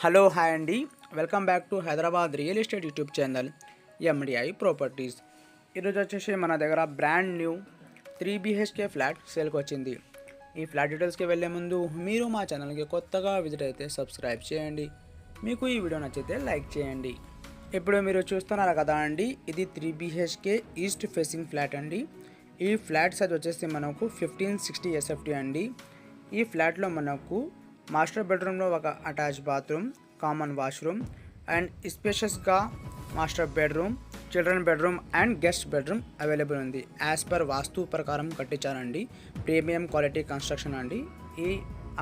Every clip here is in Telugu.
హలో హాయ్ అండి, welcome back to Hyderabad real estate YouTube channel MDI properties. ఈరోజు వచ్చేసి మన దగ్గర బ్రాండ్ న్యూ 3 BHK ఫ్లాట్ సేల్కి వచ్చింది. ఈ ఫ్లాట్ డీటెయిల్స్కి వెళ్ళే ముందు మీరు మా ఛానల్కి కొత్తగా విజిట్ అయితే సబ్స్క్రైబ్ చేయండి. మీకు ఈ వీడియో నచ్చితే లైక్ చేయండి. ఇప్పుడు మీరు చూస్తున్నారు కదా అండి, ఇది 3 BHK ఈస్ట్ ఫేసింగ్ ఫ్లాట్ అండి. ఈ ఫ్లాట్ సైజ్ వచ్చేసి మనకు 1560 SFT అండి. ఈ ఫ్లాట్లో మనకు మాస్టర్ బెడ్రూమ్లో ఒక attach bathroom, common washroom and స్పేషియస్గా master bedroom, children bedroom and guest bedroom available ఉంది. యాజ్ పర్ వాస్తు ప్రకారం కట్టించారండి. ప్రీమియం క్వాలిటీ కన్స్ట్రక్షన్ అండి. ఈ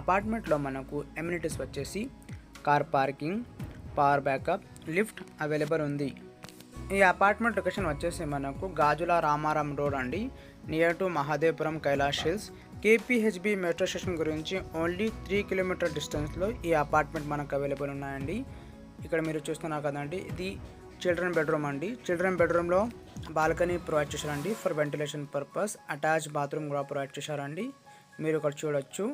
అపార్ట్మెంట్లో మనకు ఎమ్యూనిటీస్ వచ్చేసి car parking, power backup, lift available ఉంది. ఈ అపార్ట్మెంట్ లొకేషన్ వచ్చేసి మనకు గాజుల రామారం రోడ్ అండి, near to Mahadevapuram Kailash hills. KPHB metro station గురించి ఓన్లీ 3 కిలోమీటర్ డిస్టెన్స్లో ఈ అపార్ట్మెంట్ మనకు అవైలబుల్ ఉన్నాయండి. ఇక్కడ మీరు చూస్తున్నారు కదండి, ఇది చిల్డ్రన్ బెడ్రూమ్ అండి. చిల్డ్రన్ బెడ్రూమ్లో బాల్కనీ ప్రొవైడ్ చేశారండి for ventilation purpose. Attach bathroom కూడా ప్రొవైడ్ చేశారండి. మీరు ఇక్కడ చూడొచ్చు.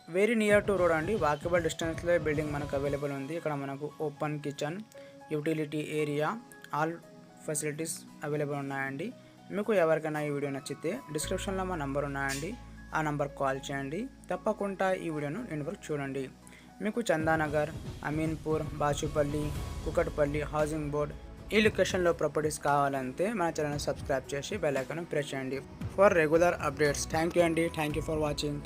వెరీ నియర్ టు రోడ్ అండి, వాకబుల్ డిస్టెన్స్లో బిల్డింగ్ మనకు అవైలబుల్ ఉంది. ఇక్కడ మనకు open kitchen, utility area, all facilities available ఉన్నాయండి. మీకు ఎవరికైనా ఈ వీడియో నచ్చితే డిస్క్రిప్షన్లో మా నంబర్ ఉన్నాయండి, ఆ నంబర్ కాల్ చేయండి. తప్పకుండా ఈ వీడియోను ఎండ్ వరకు చూడండి. మీకు చందానగర్, అమీన్పూర్, బాచుపల్లి, కుకట్పల్లి హౌసింగ్ బోర్డ్ ఈ లొకేషన్లో ప్రాపర్టీస్ కావాలంటే మన ఛానల్ సబ్స్క్రైబ్ చేసి బెల్ ఐకాన్ ప్రెస్ చేయండి for regular updates. Thank you అండి, థ్యాంక్ యూ ఫర్ వాచింగ్.